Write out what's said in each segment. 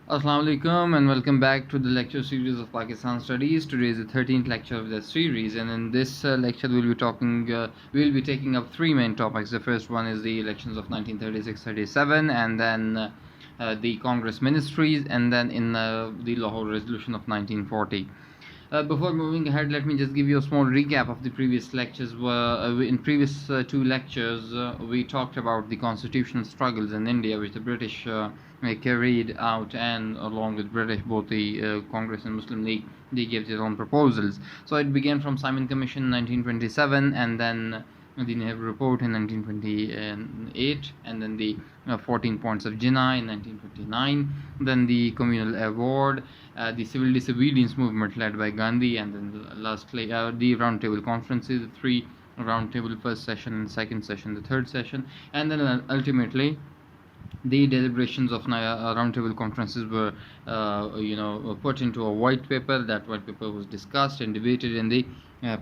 Assalamu alaikum and welcome back to the lecture series of Pakistan Studies. Today is the 13th lecture of the series, and in this lecture we'll be taking up three main topics. The first one is the elections of 1936-37, and then the Congress ministries, and then in the Lahore Resolution of 1940. Before moving ahead, let me just give you a small recap of the previous lectures. In previous two lectures, we talked about the constitutional struggles in India, which the British carried out, and along with British, both the Congress and Muslim League, they gave their own proposals. So it began from Simon Commission in 1927, and then the Nehru Report in 1928, and then the 14 Points of Jinnah in 1929, then the Communal Award, the Civil Disobedience Movement led by Gandhi, and then lastly the Roundtable Conferences, the three Roundtable, first session and second session, the third session, and then ultimately the deliberations of roundtable conferences were put into a white paper. That white paper was discussed and debated in the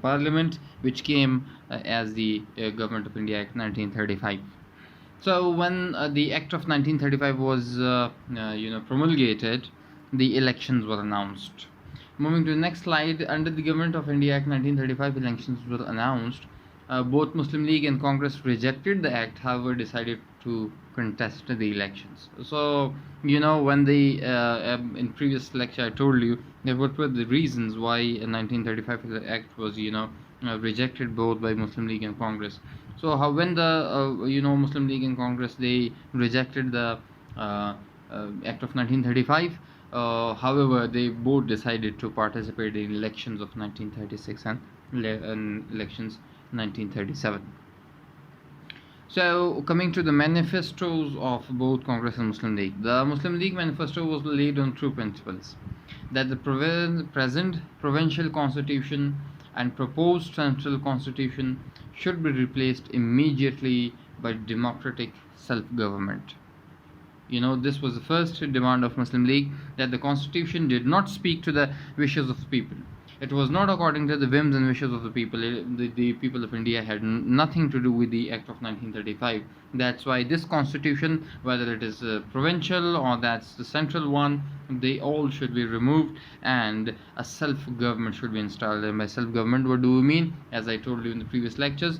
parliament, which came as the Government of India Act 1935. So when the Act of 1935 was promulgated, the elections were announced. Moving to the next slide, under the Government of India Act 1935, elections were announced. Both Muslim League and Congress rejected the act, however decided to contest the elections. So when the in previous lecture I told you that what were the reasons why 1935 act was rejected both by Muslim League and Congress. So how when the Muslim League and Congress, they rejected the act of 1935, however they both decided to participate in elections of 1936 and elections 1937. So coming to the manifestos of both Congress and Muslim League, the Muslim League manifesto was laid on two principles: that the present provincial constitution and proposed central constitution should be replaced immediately by democratic self-government. This was the first demand of Muslim League, that the constitution did not speak to the wishes of the people. It was not according to the whims and wishes of the people. The people of India had nothing to do with the Act of 1935. That's why this constitution, whether it is provincial or that's the central one, they all should be removed and a self-government should be installed. And by self-government, what do we mean? As I told you in the previous lectures,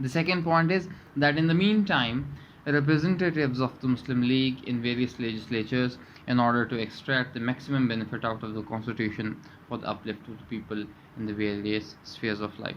The second point is that in the meantime, representatives of the Muslim League in various legislatures, in order to extract the maximum benefit out of the constitution for the uplift of the people in the various spheres of life.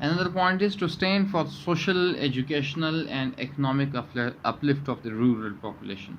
Another point is to stand for social, educational and economic uplift of the rural population.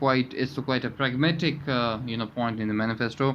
quite a pragmatic point in the manifesto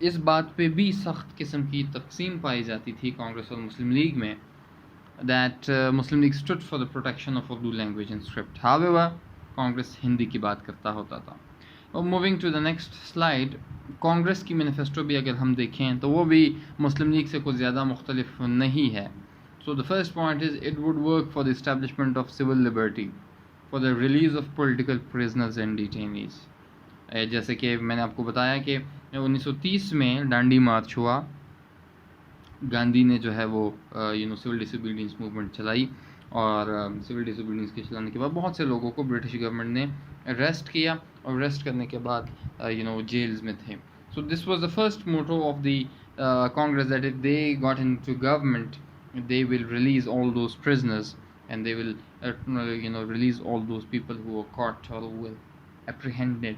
اس بات پہ بھی سخت قسم کی تقسیم پائی جاتی تھی کانگریس اور مسلم لیگ میں that Muslim League stood for the protection of Urdu language and script. However, Congress Hindi کی بات کرتا ہوتا تھا. Moving to the next slide, Congress کی مینیفیسٹو بھی اگر ہم دیکھیں تو وہ بھی مسلم لیگ سے کچھ زیادہ مختلف نہیں ہے. So the first point is it would work for the establishment of civil liberty, for the release of political prisoners and detainees. جیسے کہ میں نے آپ کو بتایا کہ 1930 میں ڈانڈی مارچ ہوا, گاندھی نے جو ہے وہ سول ڈس اوبیڈینس موومنٹ چلائی, اور سول ڈس اوبیڈینس کے چلانے کے بعد بہت سے لوگوں کو برٹش گورنمنٹ نے اریسٹ کیا, اور اریسٹ کرنے کے بعد جیلز میں تھے. So this was the first motto of the Congress that if they got into government they will release all those prisoners and they will release all those people who were caught or who were apprehended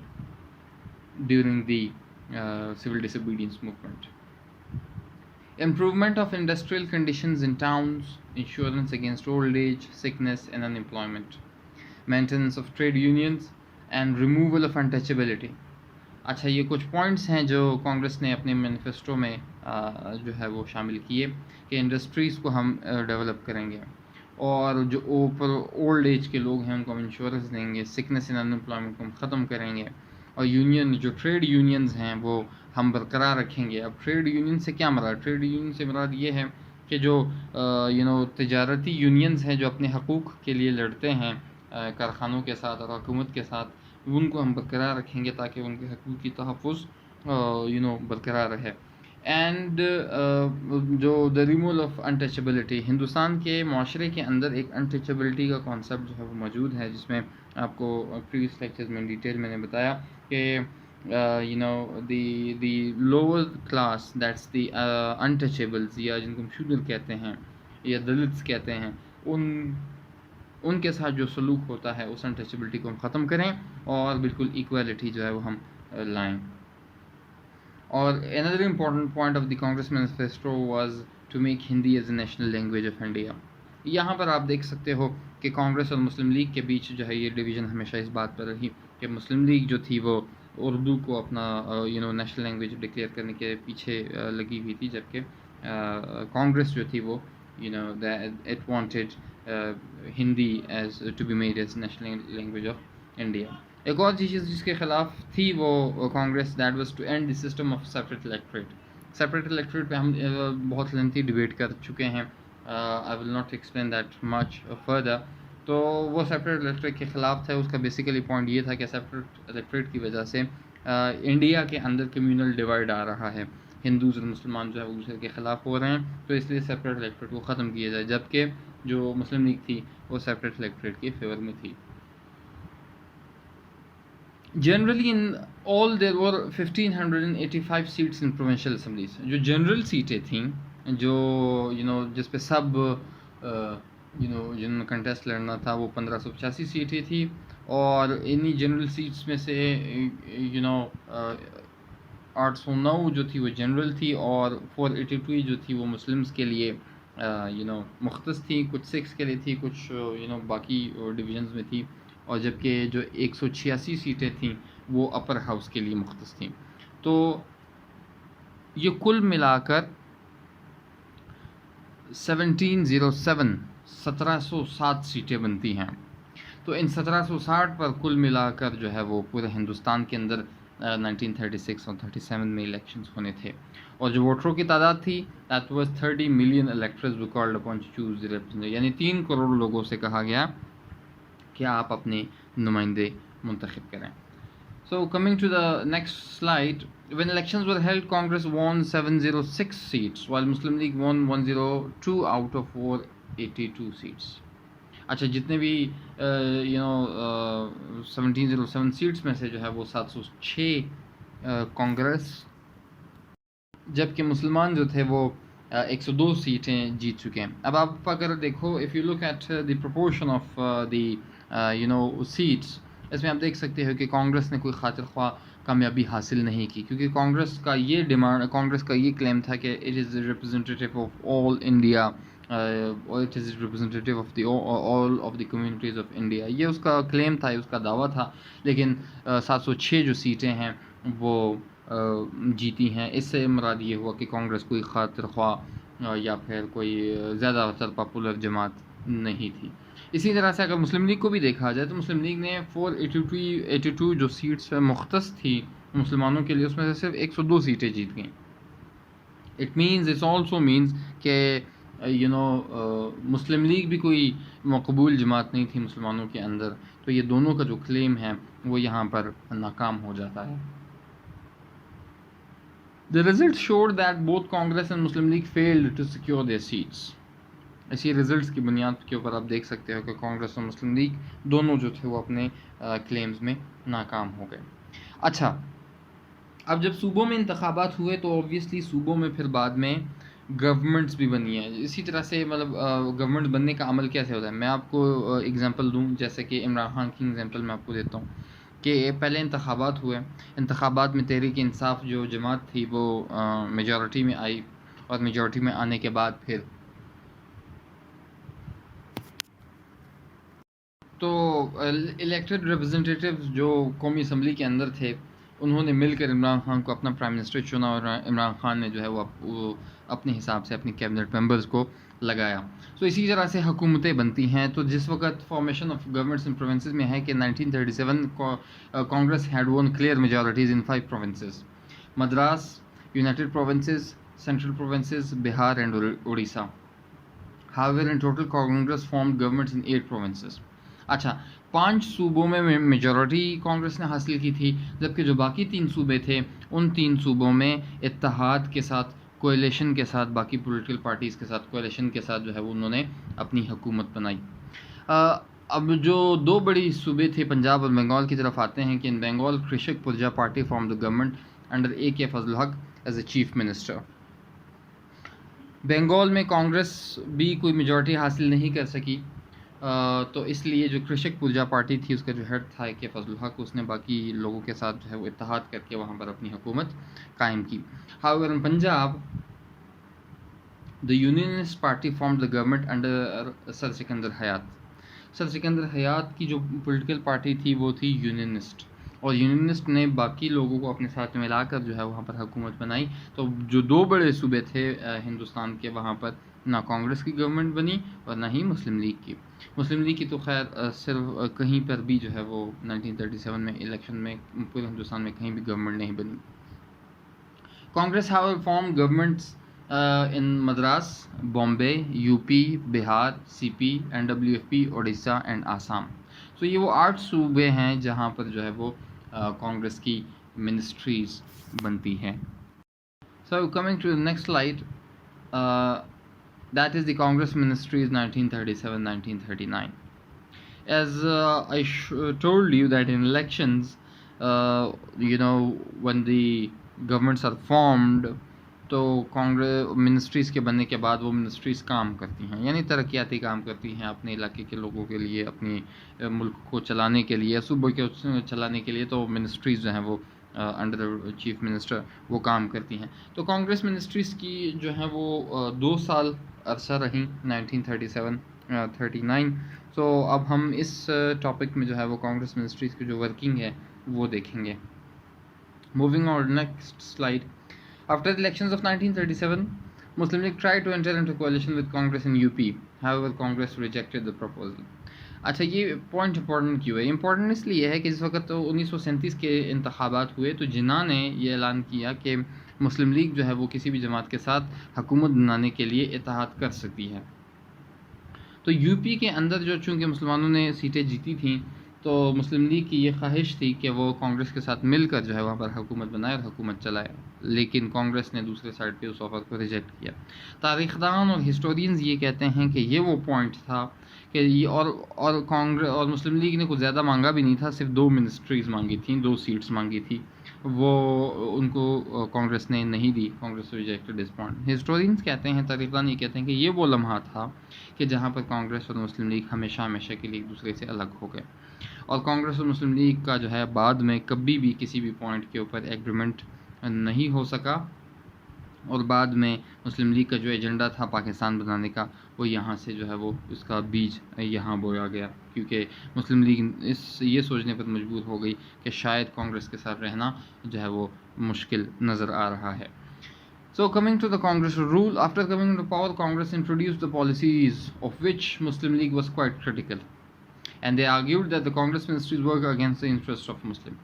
during the civil disobedience movement. Improvement of industrial conditions in towns, insurance against old age, sickness and unemployment, maintenance of trade unions and removal of untouchability. اچھا, یہ کچھ points ہیں جو کانگریس نے اپنے manifesto میں جو ہے وہ شامل کیے کہ انڈسٹریز کو ہم ڈیولپ کریں گے, اور جو اوپر اولڈ ایج کے لوگ ہیں ان کو ہم انشورنس دیں گے, سکنس اینڈ انمپلائمنٹ کو ہم ختم کریں گے, اور یونین جو ٹریڈ یونینز ہیں وہ ہم برقرار رکھیں گے. اب ٹریڈ یونین سے کیا مراد؟ ٹریڈ یونین سے مراد یہ ہے کہ جو تجارتی یونینز ہیں جو اپنے حقوق کے لیے لڑتے ہیں کارخانوں کے ساتھ اور حکومت کے ساتھ, ان کو ہم برقرار رکھیں گے تاکہ ان کے حقوق کی تحفظ برقرار رہے. اینڈ جو دا ریمول آف انٹچبلٹی, ہندوستان کے معاشرے کے اندر ایک انٹچبلٹی کا کانسیپٹ جو ہے وہ موجود ہے, جس میں آپ کو پریویس لیکچرز میں ڈیٹیل میں نے بتایا کہ the lower class that's the untouchables, یا جن کو ہم شودر کہتے ہیں یا دلتس کہتے ہیں, ان کے ساتھ جو سلوک ہوتا ہے اس انٹچبلٹی کو ہم ختم کریں اور بالکل ایکویلٹی جو ہے وہ ہم لائیں. اور another important point of the Congress manifesto was to make Hindi as a national language of India. یہاں پر آپ دیکھ سکتے ہو کہ کانگریس اور مسلم لیگ کے بیچ جو ہے یہ ڈویژن ہمیشہ اس بات پر رہی کہ مسلم لیگ جو تھی وہ اردو کو اپنا نیشنل لینگویج ڈکلیئر کرنے کے پیچھے لگی ہوئی تھی, جبکہ کانگریس جو تھی وہ it wanted Hindi as to be made as national language of India. ایک اور چیز جس کے خلاف تھی وہ Congress, that was to end the system of separate electorate. Separate electorate پہ ہم بہت لینتھی ڈبیٹ کر چکے ہیں, I will not explain that much further. تو وہ سیپریٹ الیکٹوریٹ کے خلاف تھا. اس کا بیسیکلی پوائنٹ یہ تھا کہ سیپریٹ الیکٹوریٹ کی وجہ سے انڈیا کے اندر کمیونل ڈیوائڈ آ رہا ہے, ہندوز اور مسلمان جو ہے وہ دوسرے کے خلاف ہو رہے ہیں, تو اس لیے سیپریٹ الیکٹوریٹ کو ختم کیا جائے, جبکہ جو مسلم لیگ تھی وہ سیپریٹ الیکٹوریٹ کے فیور میں تھی. Generally in all there were 1585 seats in provincial assemblies. جو جنرل سیٹیں تھیں جو جس پہ سب جنہوں نے کنٹیسٹ لڑنا تھا وہ 1585 سیٹیں تھیں, اور انہی جنرل سیٹس میں سے 809 جو تھی وہ جنرل تھی, اور 482 جو تھی وہ مسلمس کے لیے مختص تھی, کچھ سکس کے لیے تھی, کچھ باقی ڈویژنز میں تھی, اور جبکہ جو 186 سیٹیں تھیں وہ اپر ہاؤس کے لیے مختص تھیں. تو یہ کل ملا کر 1707 سیٹیں بنتی ہیں. تو ان 1760 پر کل ملا کر جو ہے وہ پورے ہندوستان کے اندر 1936 اور 37 میں الیکشنز ہونے تھے, اور جو ووٹروں کی تعداد تھی that was 30 million electors were called upon to choose the representative. یعنی 3 کروڑ لوگوں سے کہا گیا کہ آپ اپنے نمائندے منتخب کریں. So coming to the next slide, when elections were held, Congress won 706 seats while Muslim League won 102 out of 482 seats. اچھا, جتنے بھی 1707 سیٹس میں سے جو ہے وہ 706 کانگریس, جبکہ مسلمان جو تھے وہ 102 سیٹیں جیت چکے ہیں. اب آپ اگر دیکھو, if you look at the proportion of the seats, اس میں آپ دیکھ سکتے ہو کہ کانگریس نے کوئی خاطر خواہ کامیابی حاصل نہیں کی, کیونکہ کانگریس کا یہ کلیم تھا کہ it is the representative of all India, it is representative of all of the communities of India. یہ اس کا کلیم تھا, اس کا دعویٰ تھا. لیکن 706 جو سیٹیں ہیں وہ جیتی ہیں. اس سے مراد یہ ہوا کہ کانگریس کوئی خاطر خواہ یا پھر کوئی زیادہ تر پاپولر جماعت نہیں تھی. اسی طرح سے اگر مسلم لیگ کو بھی دیکھا جائے تو مسلم لیگ نے 482 جو سیٹس مختص تھی مسلمانوں کے لیے، اس میں سے صرف 102 سیٹیں جیت گئیں. It means it's also means کہ مسلم لیگ بھی کوئی مقبول جماعت نہیں تھی مسلمانوں کے اندر. تو یہ دونوں کا جو کلیم ہے وہ یہاں پر ناکام ہو جاتا ہے. The results showed that both Congress and Muslim League failed to secure their seats. اسی ریزلٹس کی بنیاد کے اوپر آپ دیکھ سکتے ہو کہ کانگریس اور مسلم لیگ دونوں جو تھے وہ اپنے کلیمز میں ناکام ہو گئے. اچھا، اب جب صوبوں میں انتخابات ہوئے تو اوبویسلی صوبوں میں پھر بعد میں گورنمنٹس بھی بنی ہیں. اسی طرح سے مطلب گورنمنٹ بننے کا عمل کیسے ہوتا ہے، میں آپ کو اگزامپل دوں. جیسے کہ عمران خان کی اگزامپل میں آپ کو دیتا ہوں کہ پہلے انتخابات ہوئے، انتخابات میں تحریک انصاف جو جماعت تھی وہ میجورٹی میں آئی، اور میجورٹی میں آنے کے بعد پھر تو الیکٹڈ ریپرزنٹیٹیوز جو قومی اسمبلی کے اندر تھے انہوں نے مل کر عمران خان کو اپنا پرائم منسٹر چنا، اور عمران خان نے جو ہے وہ اپنے حساب سے اپنی کیبنٹ ممبرز کو لگایا. تو اسی طرح سے حکومتیں بنتی ہیں. تو جس وقت formation of governments in provinces میں ہے کہ 1937 Congress had won clear majorities in 5 provinces: Madras, United Provinces, Central Provinces, Bihar and Orissa. However, in total, Congress formed governments in 8 provinces. اچھا، 5 صوبوں میں میجورٹی کانگریس نے حاصل کی تھی، جبکہ جو باقی 3 صوبے تھے ان 3 صوبوں میں اتحاد کے ساتھ، کولیشن کے ساتھ، باقی پولیٹیکل پارٹیز کے ساتھ کولیشن کے ساتھ جو ہے وہ انہوں نے اپنی حکومت بنائی. اب جو 2 بڑی صوبے تھے پنجاب اور بنگال کی طرف آتے ہیں کہ ان بنگال کرشک پرجا party form the government under AK Fazal ul Haq as a chief minister. Bengal میں کانگریس بھی کوئی میجورٹی حاصل نہیں کر سکی، تو اس لیے جو کرشک پرجا پارٹی تھی اس کا جو ہیڈ تھا کہ فضل الحق، اس نے باقی لوگوں کے ساتھ جو ہے وہ اتحاد کر کے وہاں پر اپنی حکومت قائم کی. However, in Punjab, the Unionist Party formed the government under سر سکندر حیات. سر سکندر حیات کی جو پولیٹیکل پارٹی تھی وہ تھی یونینسٹ، اور یونینسٹ نے باقی لوگوں کو اپنے ساتھ ملا کر جو ہے وہاں پر حکومت بنائی. تو جو 2 بڑے صوبے تھے ہندوستان کے، وہاں پر نہ کانگریس کی گورنمنٹ بنی اور نہ ہی مسلم لیگ کی. مسلم لیگ کی تو خیر صرف کہیں پر بھی جو ہے وہ 1937 میں الیکشن میں پورے ہندوستان میں کہیں بھی گورنمنٹ نہیں بنی. Congress however formed governments in Madras, Bombay, UP، Bihar, CP، NWFP، Orissa and Assam. تو یہ وہ 8 صوبے ہیں جہاں پر جو ہے وہ کانگریس کی منسٹریز بنتی ہیں. So coming to the next slide, that is the Congress ministries 1937-1939. As I told you that in elections, when the governments are formed, تو کانگریس منسٹریز کے بننے کے بعد وہ منسٹریز کام کرتی ہیں، یعنی ترقیاتی کام کرتی ہیں اپنے علاقے کے لوگوں کے لیے، اپنی ملک کو چلانے کے لیے، صوبے کو چلانے کے لیے. تو منسٹریز جو ہیں وہ انڈر چیف منسٹر وہ کام کرتی ہیں. تو کانگریس منسٹریز کی جو ہیں وہ 2 سال عرصہ رہیں، 1937-39. تو اب ہم اس ٹاپک میں جو ہے وہ کانگریس منسٹریز کی جو ورکنگ ہے وہ دیکھیں گے. Moving on next slide. After the elections of 1937, Muslim League tried to enter into coalition with Congress in UP. However, Congress rejected the proposal. اچھا، یہ پوائنٹ امپورٹنٹ کیوں ہے؟ امپورٹنٹ اس لیے ہے کہ جس وقت 1937 کے انتخابات ہوئے تو جناح نے یہ اعلان کیا کہ مسلم لیگ جو ہے وہ کسی بھی جماعت کے ساتھ حکومت بنانے کے لیے اتحاد کر سکتی ہے. تو UP کے اندر جو چونکہ مسلمانوں نے سیٹیں جیتی تھیں تو مسلم لیگ کی یہ خواہش تھی کہ وہ کانگریس کے ساتھ مل کر جو ہے وہاں پر حکومت بنائے اور حکومت چلائے، لیکن کانگریس نے دوسرے سائڈ پہ اس آفر کو ریجیکٹ کیا. تاریخ دان اور ہسٹورینز یہ کہتے ہیں کہ یہ وہ پوائنٹ تھا کہ یہ اور کانگریس اور مسلم لیگ نے کچھ زیادہ مانگا بھی نہیں تھا، صرف 2 منسٹریز مانگی تھیں، 2 سیٹس مانگی تھی، وہ ان کو کانگریس نے نہیں دی. Congress rejected this point. Historians کہتے ہیں، تاریخ دان یہ کہتے ہیں کہ یہ وہ لمحہ تھا کہ جہاں پر کانگریس اور مسلم لیگ ہمیشہ کے لیے ایک دوسرے سے الگ ہو گئے، اور کانگریس اور مسلم لیگ کا جو ہے بعد میں کبھی بھی کسی بھی پوائنٹ کے اوپر ایگریمنٹ نہیں ہو سکا. اور بعد میں مسلم لیگ کا جو ایجنڈا تھا پاکستان بنانے کا وہ یہاں سے جو ہے وہ اس کا بیج یہاں بویا گیا، کیونکہ مسلم لیگ یہ سوچنے پر مجبور ہو گئی کہ شاید کانگریس کے ساتھ رہنا جو ہے وہ مشکل نظر آ رہا ہے. So coming to the Congress rule, after coming into power, Congress introduced the policies of which Muslim League was quite critical, and they argued that the Congress ministries work against the interests of Muslim.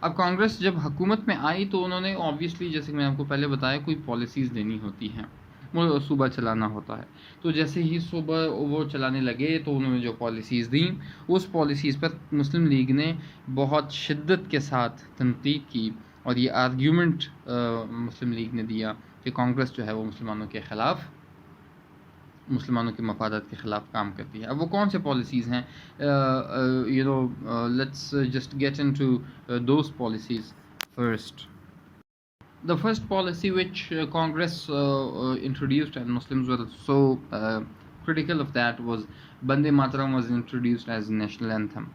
اب کانگریس جب حکومت میں آئی تو انہوں نے obviously, جیسے کہ میں آپ کو پہلے بتایا، کوئی پالیسیز دینی ہوتی ہیں، وہ صوبہ چلانا ہوتا ہے. تو جیسے ہی صوبہ وہ چلانے لگے تو انہوں نے جو پالیسیز دیں اس پالیسیز پر مسلم لیگ نے بہت شدت کے ساتھ تنقید کی، اور یہ آرگیومنٹ مسلم لیگ نے دیا کہ کانگریس جو ہے وہ مسلمانوں کے خلاف، مسلمانوں کے مفادات کے خلاف کام کرتی ہے. اب وہ کون سے پالیسیز ہیں؟ Let's just get into those دوز پالیسیز فرسٹ. The first policy which Congress introduced and Muslims were so critical of that was Bande Mataram was introduced as national anthem.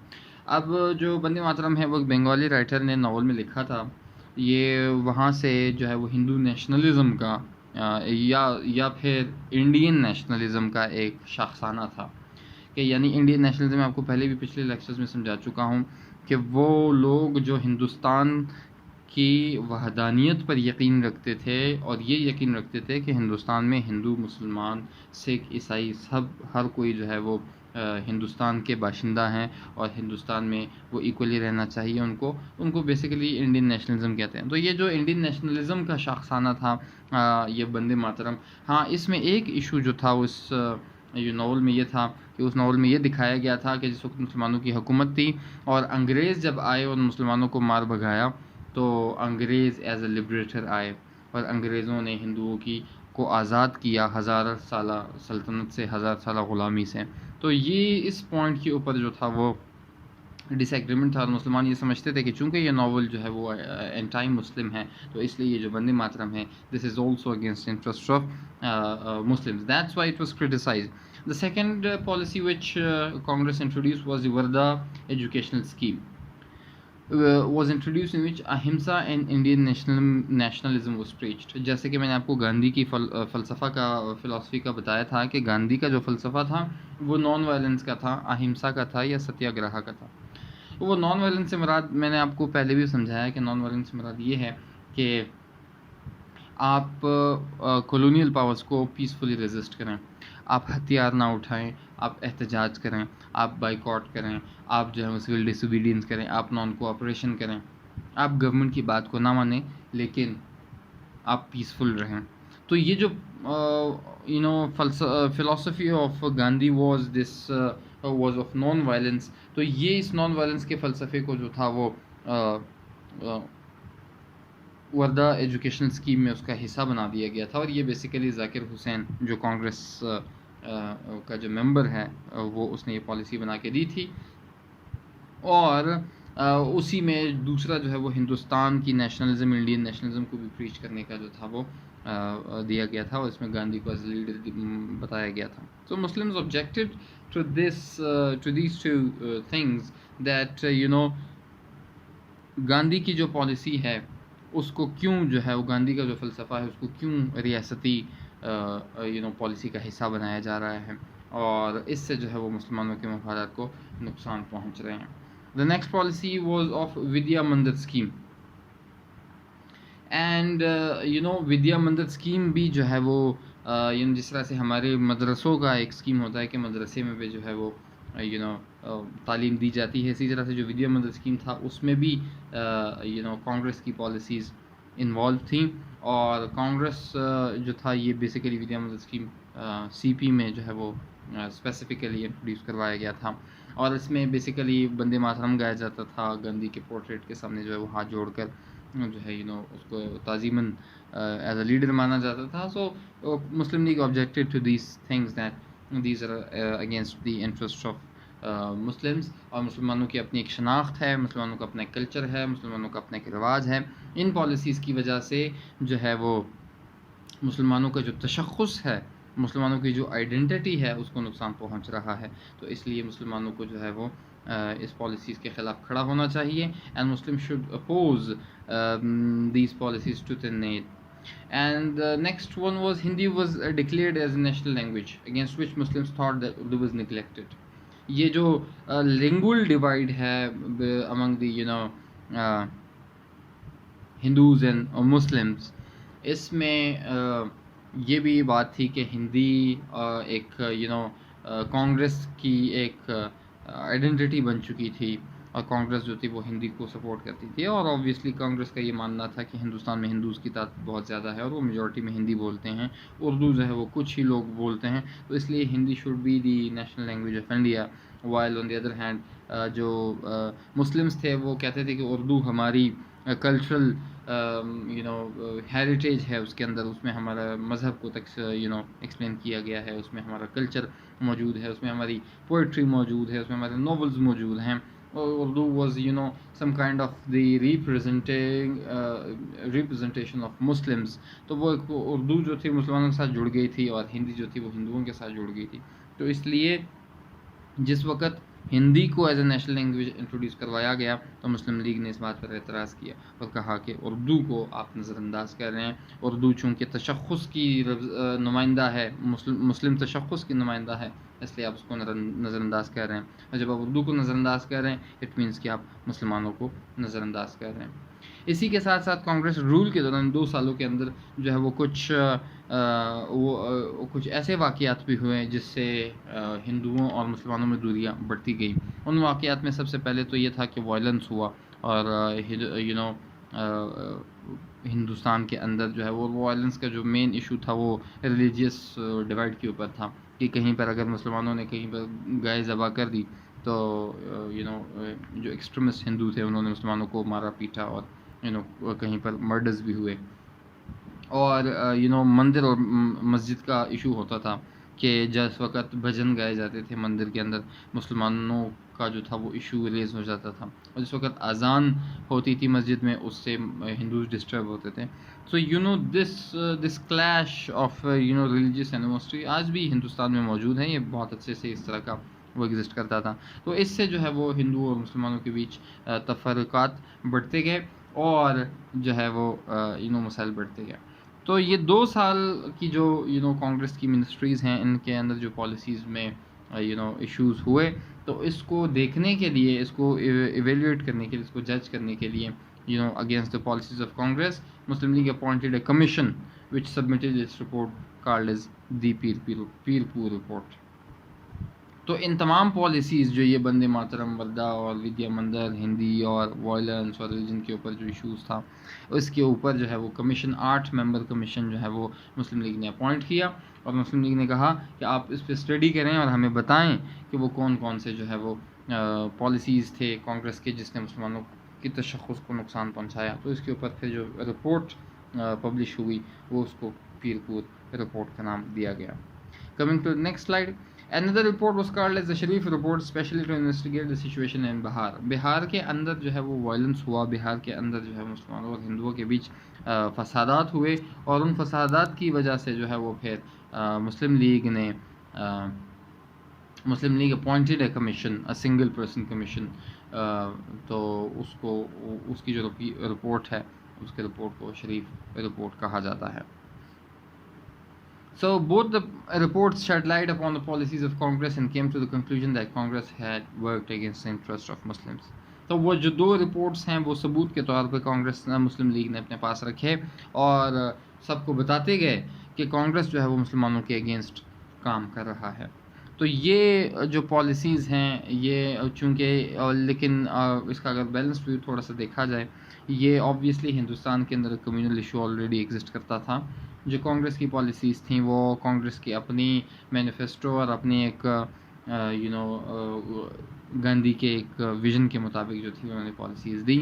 اب جو بندے ماترم ہے وہ بنگالی رائٹر نے ناول میں لکھا تھا، یہ وہاں سے جو ہے وہ ہندو نیشنلزم کا یا پھر انڈین نیشنلزم کا ایک شاخسانہ تھا. کہ یعنی انڈین نیشنلزم میں آپ کو پہلے بھی پچھلے لیکچرز میں سمجھا چکا ہوں کہ وہ لوگ جو ہندوستان کی وحدانیت پر یقین رکھتے تھے، اور یہ یقین رکھتے تھے کہ ہندوستان میں ہندو، مسلمان، سکھ، عیسائی ہر کوئی جو ہے وہ ہندوستان کے باشندہ ہیں، اور ہندوستان میں وہ ایکولی رہنا چاہیے ان کو بیسیکلی انڈین نیشنلزم کہتے ہیں. تو یہ جو انڈین نیشنلزم کا شاخسانہ تھا یہ بندے ماترم. ہاں، اس میں ایک ایشو جو تھا اس ناول میں یہ تھا کہ اس ناول میں یہ دکھایا گیا تھا کہ جس وقت مسلمانوں کی حکومت تھی اور انگریز جب آئے اور مسلمانوں کو مار بھگایا تو انگریز ایز اے لبریٹر آئے، اور انگریزوں نے ہندوؤں کو آزاد کیا ہزار سالہ سلطنت سے، ہزار سالہ غلامی سے. تو یہ اس پوائنٹ کے اوپر جو تھا وہ ڈس ایگریمنٹ تھا، اور مسلمان یہ سمجھتے تھے کہ چونکہ یہ ناول جو ہے وہ اینٹائی مسلم ہے تو اس لیے یہ جو بندے ماترم ہے this is also against interest of Muslims. That's why it was criticized. The second policy which Congress introduced was the Varda educational scheme. Was introduced in which ahimsa and Indian nationalism was preached. جیسے کہ میں نے آپ کو گاندھی کی فلسفی کا بتایا تھا کہ گاندھی کا جو فلسفہ تھا وہ نان وائلنس کا تھا، اہمسا کا تھا یا ستیہ گرہا کا تھا. وہ نان وائلنس سے مراد، میں نے آپ کو پہلے بھی سمجھایا کہ نان وائلنس سے مراد یہ ہے کہ آپ کولونیل پاورز کو پیسفلی ریزسٹ کریں، آپ ہتھیار نہ اٹھائیں، آپ احتجاج کریں، آپ بائیکاٹ کریں، آپ جو ہے سول ڈس اوبیڈینس کریں، آپ نان کوآپریشن کریں، آپ گورنمنٹ کی بات کو نہ مانیں لیکن آپ پیسفل رہیں. تو یہ جو فلسفی of Gandhi was of non violence. تو یہ اس نان وائلنس کے فلسفے کو جو تھا وہ وردہ ایجوکیشنل اسکیم میں اس کا حصہ بنا دیا گیا تھا، اور یہ بیسیکلی ذاکر حسین جو کانگریس کا جو ممبر ہے وہ اس نے یہ پالیسی بنا کے دی تھی. اور اسی میں دوسرا جو ہے وہ ہندوستان کی نیشنلزم، انڈین نیشنلزم کو بھی پریچ کرنے کا جو تھا وہ دیا گیا تھا، اور اس میں گاندھی کو ایز لیڈر بتایا گیا تھا. So Muslims objected to these two things that Gandhi کی جو پالیسی ہے اس کو کیوں جو ہے وہ گاندھی کا جو فلسفہ ہے اس کو کیوں ریاستی پالیسی کا حصہ بنایا جا رہا ہے، اور اس سے جو ہے وہ مسلمانوں کے مفادات کو نقصان پہنچ رہے ہیں. The next policy was of Vidya Mandir scheme. And Vidya Mandir scheme بھی جو ہے وہ جس طرح سے ہمارے مدرسوں کا ایک اسکیم ہوتا ہے کہ مدرسے میں بھی جو ہے وہ تعلیم دی جاتی ہے، اسی طرح سے جو ودیا مندر اسکیم تھا اس میں بھی کانگریس کی پالیسیز انوالو تھیں، اور کانگریس جو تھا یہ بیسیکلی ودیا مندر اسکیم سی پی میں جو ہے وہ اسپیسیفکلی انٹروڈیوس کروایا گیا تھا، اور اس میں بیسیکلی بندے ماترم گایا جاتا تھا، گاندھی کے پورٹریٹ کے سامنے جو ہے وہ ہاتھ جوڑ کر جو ہے اس کو تعظیماً ایز اے لیڈر مانا جاتا تھا. So Muslim League objected to these things that these are against the interest of Muslims, اور مسلمانوں کی اپنی ایک شناخت ہے، مسلمانوں کا اپنا ایک کلچر ہے، مسلمانوں کا اپنا ایک رواج ہے. ان پالیسیز کی وجہ سے جو ہے وہ مسلمانوں کا جو تشخص ہے، مسلمانوں کی جو آئیڈینٹی ہے اس کو نقصان پہنچ رہا ہے. تو اس لیے مسلمانوں کو جو ہے وہ اس پالیسیز کے خلاف کھڑا ہونا چاہیے، and Muslim should oppose these policies to the nail. And the next one was Hindi was declared as a national language, against which Muslims thought that Urdu was neglected. یہ جو lingual divide ہے among the Hindus and Muslims, اس میں یہ بھی بات تھی کہ ہندی ایک کانگریس کی ایک آئیڈینٹی بن چکی تھی، اور کانگریس جو تھی وہ ہندی کو سپورٹ کرتی تھی، اور آبویسلی کانگریس کا یہ ماننا تھا کہ ہندوستان میں ہندوز کی تعداد بہت زیادہ ہے اور وہ میجورٹی میں ہندی بولتے ہیں، اردو جو ہے وہ کچھ ہی لوگ بولتے ہیں، تو اس لیے Hindi should be the national language of India. While on the other hand جو مسلمس تھے وہ کہتے تھے کہ اردو ہماری کلچرل ہیریٹیج ہے، اس کے اندر، اس میں ہمارا مذہب کو ایکسپلین کیا گیا ہے، اس میں ہمارا کلچر موجود ہے، اس میں ہماری پوئٹری موجود ہے، اس میں ہمارے ناولز موجود ہیں. اور Urdu was some kind of the representation of Muslims. تو وہ اردو جو تھی مسلمانوں کے ساتھ جڑ گئی تھی، اور ہندی جو تھی وہ ہندوؤں کے ساتھ جڑ گئی تھی. تو اس لیے جس وقت ہندی کو as a national language introduce کروایا گیا تو مسلم لیگ نے اس بات پر اعتراض کیا اور کہا کہ اردو کو آپ نظر انداز کر رہے ہیں. اردو چونکہ تشخص کی نمائندہ ہے، مسلم تشخص کی نمائندہ ہے، اس لیے آپ اس کو نظر انداز کر رہے ہیں، اور جب آپ اردو کو نظر انداز کر رہے ہیں اٹ مینس کہ آپ مسلمانوں کو نظر انداز کر رہے ہیں. اسی کے ساتھ ساتھ کانگریس رول کے دوران 2 سالوں کے اندر جو ہے وہ کچھ ایسے واقعات بھی ہوئے جس سے ہندوؤں اور مسلمانوں میں دوریاں بڑھتی گئیں. ان واقعات میں سب سے پہلے تو یہ تھا کہ وائلنس ہوا، اور ہندوستان کے اندر جو ہے وہ وائلنس کا جو مین ایشو تھا وہ ریلیجیس ڈیوائڈ کے اوپر تھا، کہ کہیں پر اگر مسلمانوں نے کہیں پر گائے ذبح کر دی تو جو ایکسٹریمسٹ ہندو تھے انہوں نے مسلمانوں کو مارا پیٹا، اور کہیں پر مرڈرز بھی ہوئے. اور مندر اور مسجد کا ایشو ہوتا تھا کہ جس وقت بھجن گائے جاتے تھے مندر کے اندر، مسلمانوں کا جو تھا وہ ایشو ریز ہو جاتا تھا، اور جس وقت اذان ہوتی تھی مسجد میں اس سے ہندوز ڈسٹرب ہوتے تھے. So this clash of religious anniversary آج بھی ہندوستان میں موجود ہے. یہ بہت اچھے سے اس طرح کا وہ ایگزسٹ کرتا تھا. تو اس سے جو ہے وہ ہندو اور مسلمانوں کے بیچ تفرقات بڑھتے گئے، اور جو ہے وہ مسائل بڑھتے گئے. تو یہ 2 سال کی جو کانگریس کی منسٹریز ہیں، ان کے اندر جو پالیسیز میں ایشوز ہوئے، تو اس کو دیکھنے کے لیے، اس کو ایویلیویٹ کرنے کے لیے، اس کو جج کرنے کے لیے against the policies of Congress, Muslim League appointed a commission which submitted its report called as the Pirpur report. تو ان تمام پالیسیز جو یہ بندے ماترم، وردا اور ودیا مندر، ہندی اور وائلنس اور ریلیجن کے اوپر جو ایشوز تھا، اس کے اوپر جو ہے وہ کمیشن 8 ممبر کمیشن جو ہے وہ مسلم لیگ نے اپوائنٹ کیا، اور مسلم لیگ نے کہا کہ آپ اس پہ اسٹڈی کریں اور ہمیں بتائیں کہ وہ کون کون سے جو ہے وہ پالیسیز تھے کانگریس کے جس نے مسلمانوں کی تشخص کو نقصان پہنچایا. تو اس کے اوپر پھر جو رپورٹ پبلش ہوئی وہ اس کو پیر پور رپورٹ کا نام دیا گیا. Coming to the next slide, another report was called as the Sharif report, specially to investigate the situation in Bihar. بہار کے اندر جو ہے وہ وائلنس ہوا، بہار کے اندر جو ہے مسلمانوں اور ہندوؤں کے بیچ فسادات ہوئے، اور ان فسادات کی وجہ سے جو ہے وہ پھر Muslim League appointed a commission, a single person commission. تو اس کی جو رپورٹ ہے، اس کے رپورٹ کو شریف رپورٹ کہا جاتا ہے. So both the reports shed light upon the policies of Congress and came to the conclusion that Congress had worked against the interests of Muslims. تو وہ جو 2 رپورٹس ہیں وہ ثبوت کے طور پہ کانگریس مسلم لیگ نے اپنے پاس رکھے، اور سب کو بتاتے گئے کہ کانگریس جو ہے وہ مسلمانوں کے اگینسٹ کام کر رہا ہے. تو یہ جو پالیسیز ہیں یہ چونکہ لیکن اس کا اگر بیلنس ویو تھوڑا سا دیکھا جائے، یہ آبویسلی ہندوستان کے اندر کمیونل ایشو آلریڈی ایگزسٹ کرتا تھا. جو کانگریس کی پالیسیز تھیں وہ کانگریس کی اپنی مینیفیسٹو اور اپنی ایک گاندھی کے ایک ویژن کے مطابق جو تھی انہوں نے پالیسیز دی.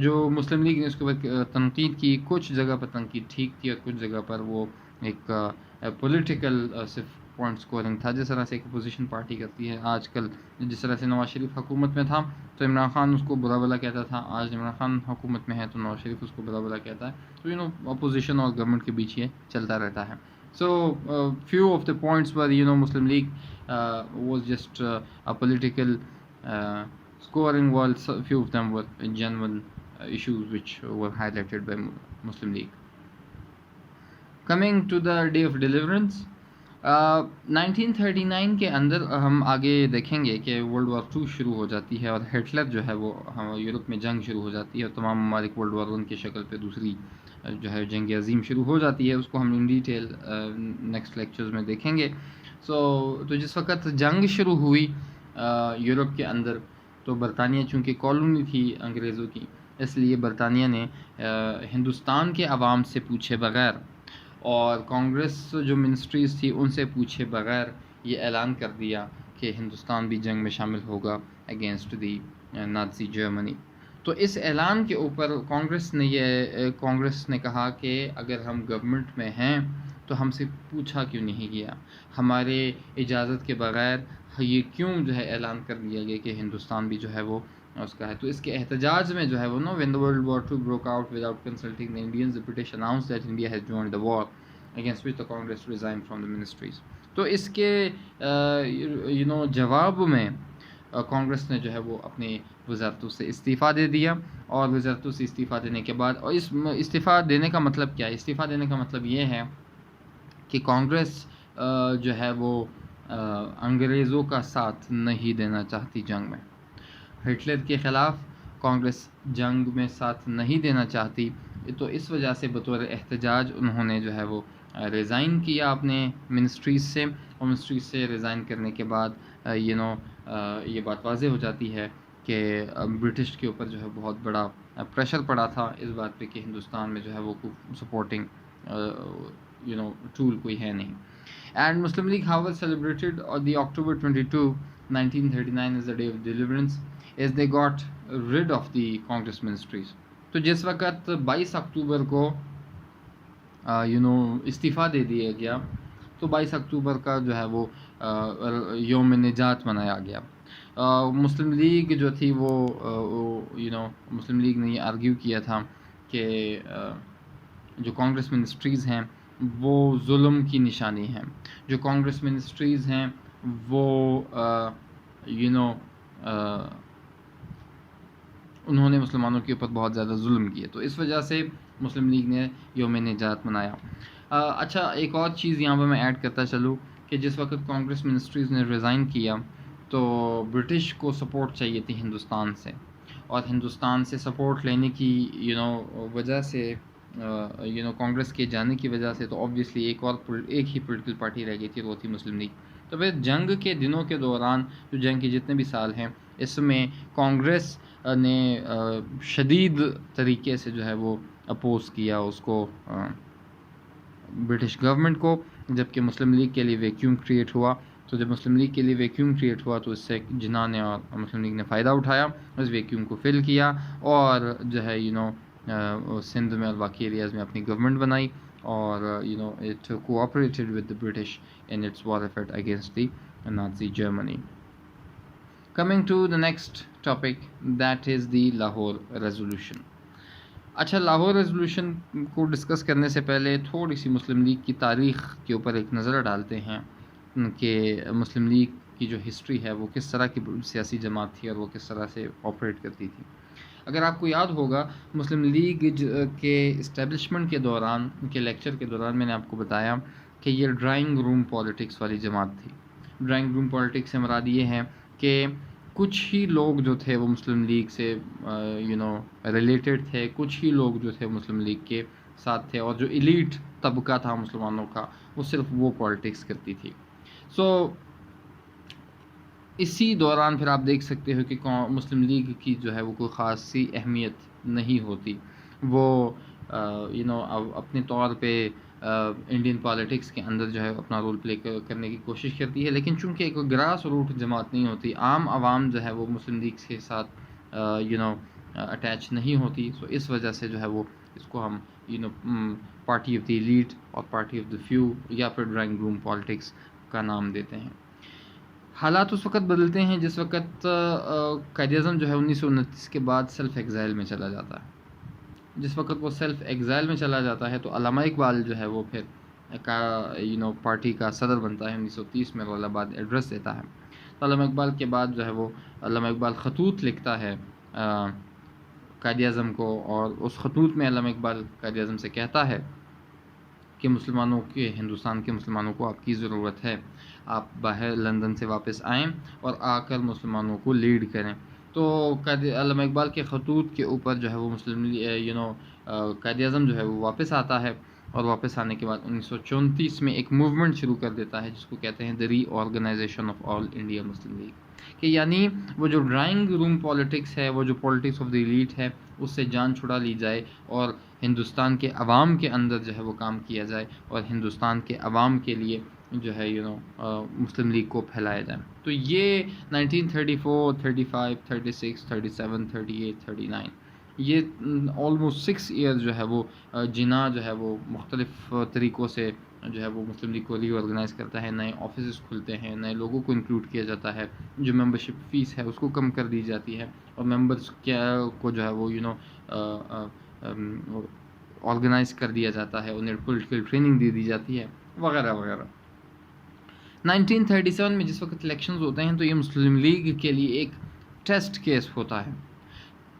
جو مسلم لیگ نے اس کے بعد تنقید کی، کچھ جگہ پر تنقید ٹھیک تھی اور کچھ جگہ پر وہ ایک پولیٹیکل صرف پوائنٹ اسکورنگ تھا، جس طرح سے ایک اپوزیشن پارٹی کرتی ہے آج کل. جس طرح سے نواز شریف حکومت میں تھا تو عمران خان اس کو برا بلا کہتا تھا، آج عمران خان حکومت میں ہے تو نواز شریف اس کو برا بلا کہتا ہے. تو اپوزیشن اور گورنمنٹ کے بیچ یہ چلتا رہتا ہے. So few of the points where Muslim League was just a political scoring, while few of them were genuine issues which were highlighted by Muslim League. Coming to the day of deliverance, 1939 کے اندر ہم آگے دیکھیں گے کہ world war 2 شروع ہو جاتی ہے اور ہٹلر جو ہے وہ یورپ میں جنگ شروع ہو جاتی ہے اور تمام ممالک ورلڈ وار 1 کی شکل پہ دوسری جو ہے جنگ عظیم شروع ہو جاتی ہے. اس کو ہم ان ڈیٹیل نیکسٹ لیکچرز میں دیکھیں گے. تو جس وقت جنگ شروع ہوئی یورپ کے اندر، تو برطانیہ چونکہ کالونی تھی انگریزوں کی، اس لیے برطانیہ نے ہندوستان کے عوام سے پوچھے بغیر اور کانگریس جو منسٹریز تھی ان سے پوچھے بغیر یہ اعلان کر دیا کہ ہندوستان بھی جنگ میں شامل ہوگا اگینسٹ دی نازی جرمنی. تو اس اعلان کے اوپر کانگریس نے کہا کہ اگر ہم گورنمنٹ میں ہیں تو ہم سے پوچھا کیوں نہیں گیا، ہمارے اجازت کے بغیر یہ کیوں جو ہے اعلان کر دیا گیا کہ ہندوستان بھی جو ہے وہ اس کا ہے. تو اس کے احتجاج میں جو ہے وہ when the World War II broke out without consulting the Indians, the British announced that India has joined the war, against which the Congress resigned from the ministries. تو اس کے جواب میں کانگریس نے جو ہے وہ اپنی وزارتوں سے استعفیٰ دے دیا. اور وزارتوں سے استعفیٰ دینے کے بعد، اور اس استعفیٰ دینے کا مطلب کیا ہے؟ استعفیٰ دینے کا مطلب یہ ہے کہ کانگریس جو ہے وہ انگریزوں کا ساتھ نہیں دینا چاہتی جنگ میں. ہٹلر کے خلاف کانگریس جنگ میں ساتھ نہیں دینا چاہتی، تو اس وجہ سے بطور احتجاج انہوں نے جو ہے وہ ریزائن کیا اپنے منسٹریز سے. اور منسٹریز سے ریزائن کرنے کے بعد یہ بات واضح ہو جاتی ہے کہ برٹش کے اوپر جو ہے بہت بڑا پریشر پڑا تھا اس بات پہ کہ ہندوستان میں جو ہے وہ سپورٹنگ ٹول کوئی ہے نہیں. And Muslim League, however, celebrated on the October 22, 1939 as the day of deliverance, as they got rid of the Congress ministries. تو جس وقت 22 اکتوبر کو استعفیٰ دے دیا گیا، تو 22 اکتوبر کا جو ہے وہ یوم نجات منایا گیا. مسلم لیگ جو تھی وہ مسلم لیگ نے یہ آرگیو کیا تھا کہ جو کانگریس منسٹریز ہیں وہ ظلم کی نشانی ہیں. جو کانگریس منسٹریز ہیں وہ انہوں نے مسلمانوں کے اوپر بہت زیادہ ظلم کیے. تو اس وجہ سے مسلم لیگ نے یوم نجات منایا. اچھا، ایک اور چیز یہاں پہ میں ایڈ کرتا چلوں کہ جس وقت کانگریس منسٹریز نے ریزائن کیا تو برٹش کو سپورٹ چاہیے تھی ہندوستان سے، اور ہندوستان سے سپورٹ لینے کی وجہ سے کانگریس کے جانے کی وجہ سے تو آبویسلی ایک ہی پولیٹیکل پارٹی رہ گئی تھی، وہ تھی مسلم لیگ. تو پھر جنگ کے دنوں کے دوران، جو جنگ کے جتنے بھی سال ہیں، اس میں کانگریس نے شدید طریقے سے جو ہے وہ اپوز کیا اس کو، برٹش گورنمنٹ کو، جبکہ مسلم لیگ کے لیے ویکیوم کریٹ ہوا. تو جب مسلم لیگ کے لیے ویکیوم کریٹ ہوا تو اس سے جناح نے اور مسلم لیگ نے فائدہ اٹھایا، اس ویکیوم کو فل کیا اور جو ہے سندھ میں اور باقی ایریاز میں اپنی گورنمنٹ بنائی، اور it cooperated with the British in its war effort against the Nazi Germany. Coming to the next topic, that is the Lahore resolution. اچھا، لاہور ریزولوشن کو ڈسکس کرنے سے پہلے تھوڑی سی مسلم لیگ کی تاریخ کے اوپر ایک نظر ڈالتے ہیں کہ مسلم لیگ کی جو ہسٹری ہے وہ کس طرح کی سیاسی جماعت تھی اور وہ کس طرح سے آپریٹ کرتی تھی. اگر آپ کو یاد ہوگا، مسلم لیگ کے اسٹیبلشمنٹ کے دوران، کے لیکچر کے دوران میں نے آپ کو بتایا کہ یہ ڈرائنگ روم پالیٹکس والی جماعت تھی. ڈرائنگ روم پالیٹکس سے مراد یہ ہے کہ کچھ ہی لوگ جو تھے وہ مسلم لیگ سے ریلیٹڈ تھے، کچھ ہی لوگ جو تھے مسلم لیگ کے ساتھ تھے، اور جو ایلیٹ طبقہ تھا مسلمانوں کا وہ صرف وہ پالیٹکس کرتی تھی. اسی دوران پھر آپ دیکھ سکتے ہو کہ مسلم لیگ کی جو ہے وہ کوئی خاصی اہمیت نہیں ہوتی. وہ اپنے طور پہ انڈین پالیٹکس کے اندر جو ہے اپنا رول پلے کرنے کی کوشش کرتی ہے، لیکن چونکہ ایک گراس روٹ جماعت نہیں ہوتی، عام عوام جو ہے وہ مسلم لیگ کے ساتھ اٹیچ نہیں ہوتی. سو اس وجہ سے جو ہے وہ اس کو ہم پارٹی آف دی ایلیٹ اور پارٹی آف دی فیو یا پھر ڈرائنگ روم پالیٹکس کا نام دیتے ہیں. حالات اس وقت بدلتے ہیں جس وقت قائد اعظم جو ہے 1929 کے بعد سیلف ایگزائل میں چلا جاتا ہے. جس وقت وہ سیلف ایگزائل میں چلا جاتا ہے تو علامہ اقبال جو ہے وہ پھر پارٹی کا صدر بنتا ہے. 1930 میں الہ آباد ایڈریس دیتا ہے. تو علامہ اقبال کے بعد جو ہے وہ علامہ اقبال خطوط لکھتا ہے قائد اعظم کو، اور اس خطوط میں علامہ اقبال قائد اعظم سے کہتا ہے کہ مسلمانوں کے ہندوستان کے مسلمانوں کو آپ کی ضرورت ہے، آپ باہر لندن سے واپس آئیں اور آ کر مسلمانوں کو لیڈ کریں. تو علامہ اقبال کے خطوط کے اوپر جو ہے وہ مسلم قائد اعظم جو ہے وہ واپس آتا ہے، اور واپس آنے کے بعد 1934 میں ایک موومنٹ شروع کر دیتا ہے جس کو کہتے ہیں the reorganization of All India Muslim League. کہ یعنی وہ جو ڈرائنگ روم پالیٹکس ہے، وہ جو پالیٹکس آف دی ایلیٹ ہے، اس سے جان چھڑا لی جائے اور ہندوستان کے عوام کے اندر جو ہے وہ کام کیا جائے، اور ہندوستان کے عوام کے لیے جو ہے مسلم لیگ کو پھیلایا جائے. تو یہ 1934 35 36 37 38 39 یہ آلموسٹ 6 ایئر جو ہے وہ جناح جو ہے وہ مختلف طریقوں سے جو ہے وہ مسلم لیگ کو ری آرگنائز کرتا ہے. نئے آفیسز کھلتے ہیں، نئے لوگوں کو انکلوڈ کیا جاتا ہے، جو ممبرشپ فیس ہے اس کو کم کر دی جاتی ہے، اور ممبرس کو جو ہے وہ آرگنائز کر دیا جاتا ہے، انہیں پولیٹیکل ٹریننگ دی جاتی ہے، وغیرہ وغیرہ. 1937 میں جس وقت الیکشنز ہوتے ہیں تو یہ مسلم لیگ کے لیے ایک ٹیسٹ کیس ہوتا ہے،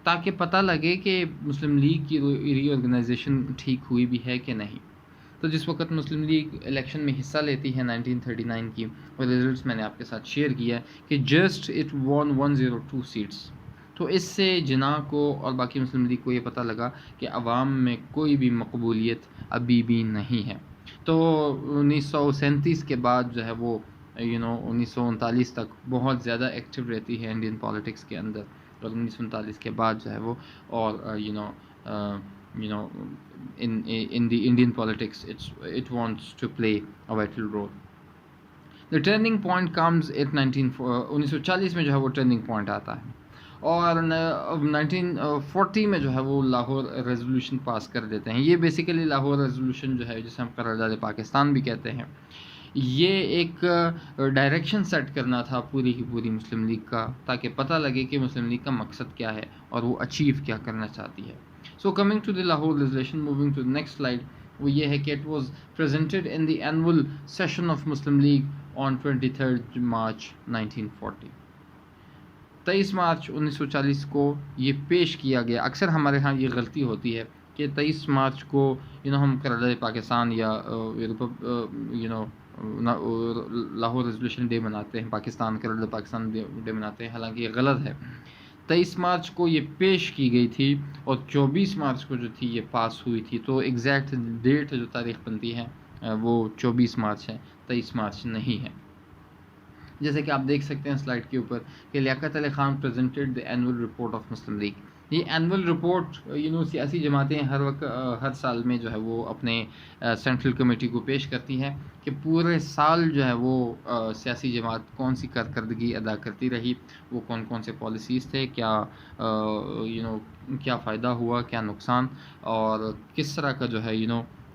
تاکہ پتہ لگے کہ مسلم لیگ کی ری آرگنائزیشن ٹھیک ہوئی بھی ہے کہ نہیں. تو جس وقت مسلم لیگ الیکشن میں حصہ لیتی ہے 1939 کی، اور ریزلٹس میں نے آپ کے ساتھ شیئر کیا کہ جسٹ اٹ وون 102 سیٹس. تو اس سے جناح کو اور باقی مسلم لیگ کو یہ پتہ لگا کہ عوام میں کوئی بھی مقبولیت ابھی بھی نہیں ہے. تو 1937 کے بعد جو ہے وہ 1939 تک بہت زیادہ ایکٹیو رہتی ہے انڈین پالیٹکس کے اندر، اور 1939 کے بعد جو ہے وہ اور in the Indian politics it wants to play a vital role. The turning point comes at 1940 میں جو ہے وہ ٹرننگ پوائنٹ آتا ہے، اور 1940 میں جو ہے وہ لاہور ریزولوشن پاس کر دیتے ہیں. یہ بیسیکلی لاہور ریزولوشن جو ہے جسے ہم قرارداد پاکستان بھی کہتے ہیں، یہ ایک ڈائریکشن سیٹ کرنا تھا پوری کی پوری مسلم لیگ کا، تاکہ پتہ لگے کہ مسلم لیگ کا مقصد کیا ہے اور وہ اچیو کیا کرنا چاہتی ہے. So coming to the Lahore resolution, moving to the next slide, وہ یہ ہے کہ it was presented in the annual session of Muslim League on 23rd March 1940. 23 March 1940 کو یہ پیش کیا گیا. اکثر ہمارے ہاں یہ غلطی ہوتی ہے کہ 23 مارچ کو ہم قرارداد پاکستان یا لاہور ریزولوشن ڈے مناتے ہیں، پاکستان قرارداد پاکستان ڈے مناتے ہیں، حالانکہ یہ غلط ہے. 23 مارچ کو یہ پیش کی گئی تھی، اور 24 مارچ کو جو تھی یہ پاس ہوئی تھی. تو ایگزیکٹ ڈیٹ جو تاریخ بنتی ہے وہ 24 مارچ ہے، 23 مارچ نہیں ہے. جیسے کہ آپ دیکھ سکتے ہیں سلائڈ کے اوپر کہ Liaquat Ali Khan presented the annual report of Muslim League. یہ اینول رپورٹ سیاسی جماعتیں ہر سال میں جو ہے وہ اپنے سینٹرل کمیٹی کو پیش کرتی ہیں کہ پورے سال جو ہے وہ سیاسی جماعت کون سی کارکردگی ادا کرتی رہی، وہ کون کون سے پالیسیز تھے، کیا فائدہ ہوا، کیا نقصان، اور کس طرح کا جو ہے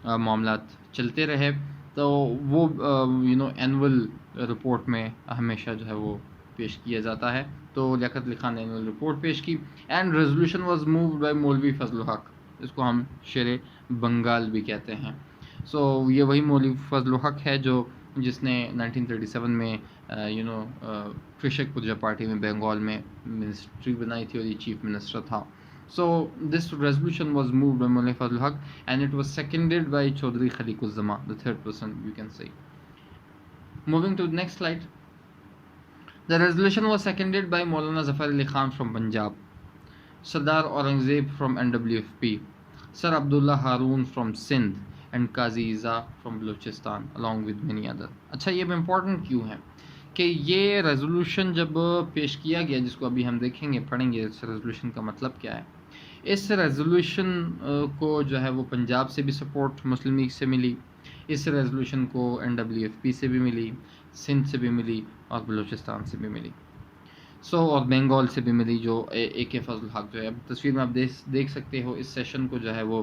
معاملات چلتے رہے. تو وہ اینول رپورٹ میں ہمیشہ جو ہے وہ پیش کیا جاتا ہے. تو لیاقت علی خان نے اینول رپورٹ پیش کی، and resolution was moved by مولوی فضل الحق، اس کو ہم شیر بنگال بھی کہتے ہیں. سو یہ وہی مولوی فضل الحق ہے جس نے 1937 میں کرشک پرجا پارٹی میں بنگال میں منسٹری بنائی تھی، اور یہ چیف منسٹر تھا. So this resolution was moved by Maulana Fazl Haq, and it was seconded by Chaudhry Khaliq Uzzaman, the third person you can say. Moving to the next slide. The resolution was seconded by Maulana Zafar Ali Khan from Punjab, Sardar Aurangzeb from NWFP, Sir Abdullah Haroon from Sindh, and Qazi Iza from Balochistan, along with many others. اچھا یہ important کیوں ہے کہ یہ resolution جب پیش کیا گیا، جس کو ابھی ہم دیکھیں گے، پڑھیں گے اس ریزولوشن کا مطلب کیا ہے. اس ریزولوشن کو جو ہے وہ پنجاب سے بھی سپورٹ مسلم لیگ سے ملی، اس ریزولوشن کو NWFP سے بھی ملی، سندھ سے بھی ملی، اور بلوچستان سے بھی ملی. اور بنگال سے بھی ملی، جو AK فضل الحق جو ہے. اب تصویر میں آپ دیکھ سکتے ہو اس سیشن کو جو ہے وہ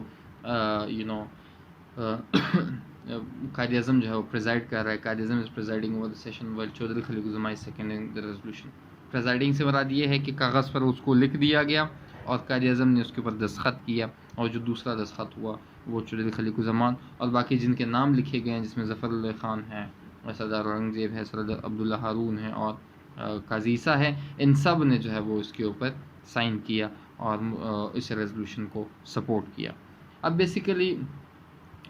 قائد اعظم جو ہے وہ پریزائڈ کر رہا ہے. Quaid Azam is presiding over the session while Chaudhry Khaliquzzaman is seconding the resolution. Presiding سے مراد یہ ہے کہ کاغذ پر اس کو لکھ دیا گیا اور قائد اعظم نے اس کے اوپر دستخط کیا، اور جو دوسرا دستخط ہوا وہ چودھری خلیق الزمان اور باقی جن کے نام لکھے گئے ہیں، جس میں ظفر علی خان ہے، سردار اورنگزیب ہے، سردار عبداللہ ہارون ہے، اور قاضی عیسیٰ ہے، ان سب نے جو ہے وہ اس کے اوپر سائن کیا اور اس ریزولوشن کو سپورٹ کیا. اب basically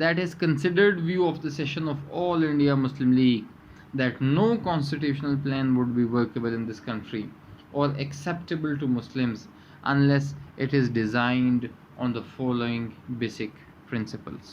that is considered view of the session of All India Muslim League that no constitutional plan would be workable in this country or acceptable to Muslims unless it is designed on the following basic principles.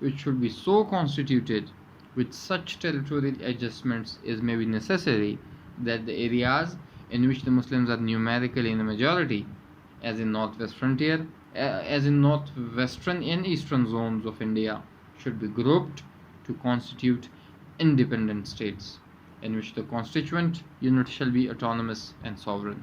which should be so constituted with such territorial adjustments as may be necessary that the areas in which the Muslims are numerically in the majority, as in northwest frontier, as in northwestern and eastern zones of India, should be grouped to constitute independent states in which the constituent unit shall be autonomous and sovereign.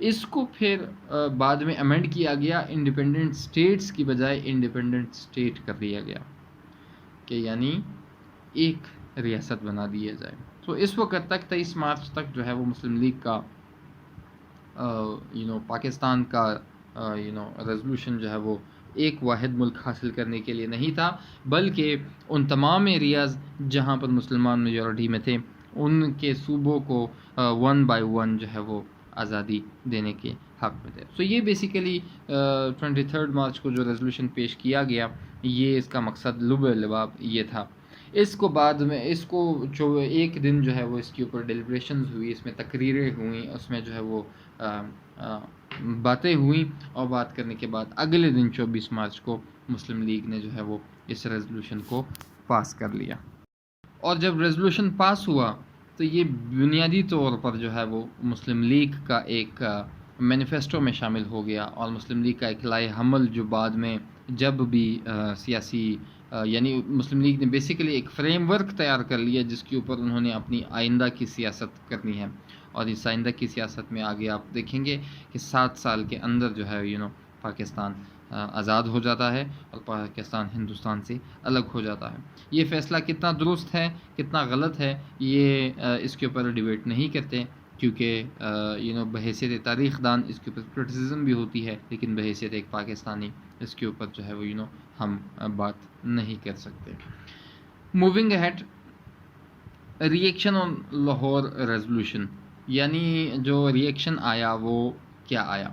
اس کو پھر بعد میں amend کیا گیا، independent status کی بجائے independent state کر دیا گیا کہ یعنی ایک ریاست بنا دیا جائے. تو اس وقت تک 23 مارچ تک جو ہے وہ مسلم لیگ کا پاکستان کا ریزولوشن جو ہے وہ ایک واحد ملک حاصل کرنے کے لیے نہیں تھا، بلکہ ان تمام ایریاز جہاں پر مسلمان میجورٹی میں تھے ان کے صوبوں کو 1 بائی 1 جو ہے وہ آزادی دینے کے حق میں تھے. سو یہ بیسیکلی 23 مارچ کو جو ریزولوشن پیش کیا گیا، یہ اس کا مقصد لب لباب یہ تھا. اس کو بعد میں اس کو جو ایک دن جو ہے وہ اس کے اوپر ڈیلیبریشنز ہوئی، اس میں تقریریں ہوئیں، اس میں جو ہے وہ باتیں ہوئیں، اور بات کرنے کے بعد اگلے دن 24 مارچ کو مسلم لیگ نے جو ہے وہ اس ریزولوشن کو پاس کر لیا. اور جب ریزولوشن پاس ہوا تو یہ بنیادی طور پر جو ہے وہ مسلم لیگ کا ایک مینیفیسٹو میں شامل ہو گیا، اور مسلم لیگ کا ایک لائحہ عمل جو بعد میں جب بھی سیاسی یعنی مسلم لیگ نے بیسیکلی ایک فریم ورک تیار کر لیا جس کے اوپر انہوں نے اپنی آئندہ کی سیاست کرنی ہے. اور اس آئندہ کی سیاست میں آگے آپ دیکھیں گے کہ 7 سال کے اندر جو ہے پاکستان آزاد ہو جاتا ہے اور پاکستان ہندوستان سے الگ ہو جاتا ہے. یہ فیصلہ کتنا درست ہے کتنا غلط ہے یہ اس کے اوپر ڈیبیٹ نہیں کرتے، کیونکہ بحیثیت تاریخ دان اس کے اوپر کرٹیسزم بھی ہوتی ہے، لیکن بحیثیت ایک پاکستانی اس کے اوپر جو ہے وہ ہم بات نہیں کر سکتے. Moving ahead, re action on Lahore resolution, یعنی جو ری ایکشن آیا وہ کیا آیا.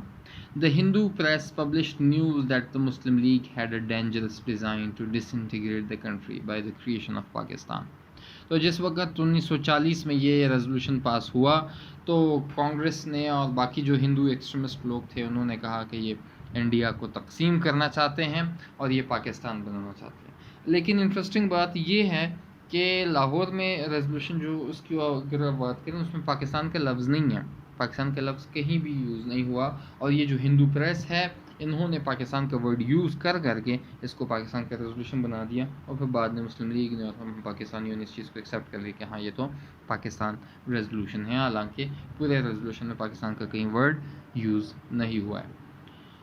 The Hindu press published news that the Muslim League had a dangerous design to disintegrate the country by the creation of Pakistan. تو جس وقت 1940 میں یہ ریزولوشن پاس ہوا تو کانگریس نے اور باقی جو ہندو ایکسٹریمسٹ لوگ تھے انہوں نے کہا کہ یہ انڈیا کو تقسیم کرنا چاہتے ہیں اور یہ پاکستان بنانا چاہتے ہیں. لیکن انٹرسٹنگ بات یہ ہے کہ لاہور میں ریزولوشن جو اس کی اگر بات کریں اس میں پاکستان کا لفظ نہیں ہے، پاکستان کا لفظ کہیں بھی یوز نہیں ہوا. اور یہ جو ہندو پریس ہے انہوں نے پاکستان کا ورڈ یوز کر کے اس کو پاکستان کا ریزولوشن بنا دیا، اور پھر بعد میں مسلم لیگ نے اور ہم پاکستانیوں نے اس چیز کو ایکسیپٹ کر لیا کہ ہاں یہ تو پاکستان ریزولوشن ہے، حالانکہ پورے ریزولوشن میں پاکستان کا کہیں ورڈ یوز نہیں ہوا ہے.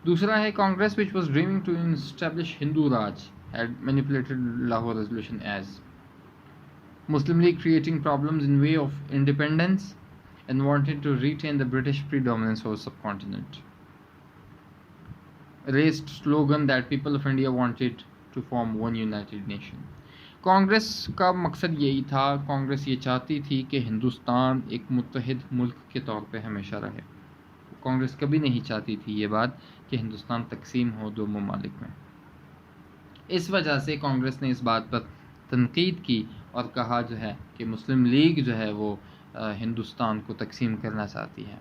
دوسرا ہے Congress which was dreaming to establish Hindu raj had manipulated Lahore resolution as Muslim League creating problems in way of independence and wanted to retain the British predominance over subcontinent. Raised slogan that people of India wanted to form one united nation. Congress کا مقصد یہی تھا، کانگریس یہ چاہتی تھی کہ ہندوستان ایک متحد ملک کے طور پہ ہمیشہ رہے. کانگریس کبھی نہیں چاہتی تھی یہ بات کہ ہندوستان تقسیم ہو دو ممالک میں. اس وجہ سے کانگریس نے اس بات پر تنقید کی اور کہا جو ہے کہ مسلم لیگ جو ہے وہ ہندوستان کو تقسیم کرنا چاہتی ہے،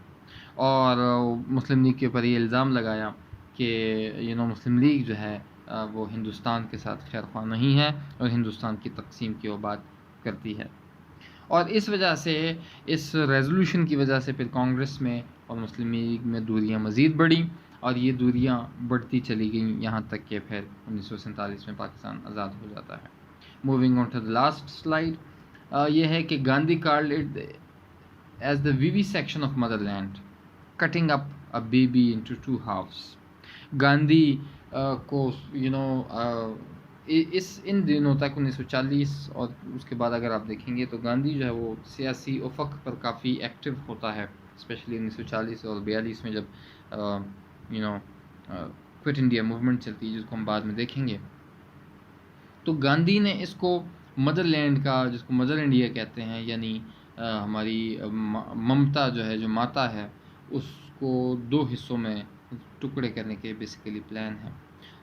اور مسلم لیگ کے اوپر یہ الزام لگایا کہ مسلم لیگ جو ہے وہ ہندوستان کے ساتھ خیر خواہ نہیں ہے اور ہندوستان کی تقسیم کی وہ بات کرتی ہے. اور اس وجہ سے اس ریزولوشن کی وجہ سے پھر کانگریس میں اور مسلم لیگ میں دوریاں مزید بڑھیں، اور یہ دوریاں بڑھتی چلی گئیں یہاں تک کہ پھر 1947 میں پاکستان آزاد ہو جاتا ہے. Moving on to the last slide, یہ ہے کہ Gandhi called it as the vivisection of motherland, cutting up a baby into 2 halves. Gandhi کو ان دنوں تک 1940 اور اس کے بعد اگر آپ دیکھیں گے تو گاندھی جو ہے وہ سیاسی افق پر کافی ایکٹیو ہوتا ہے، اسپیشلی 1940 اور 42 میں جب کوئٹ انڈیا موومنٹ چلتی ہے جس کو ہم بعد میں دیکھیں گے. تو گاندھی نے اس کو مدر لینڈ کا، جس کو مدر انڈیا کہتے ہیں، یعنی ہماری ممتا جو ہے، جو ماتا ہے، اس کو 2 حصوں میں ٹکڑے کرنے کے بیسیکلی پلان ہے.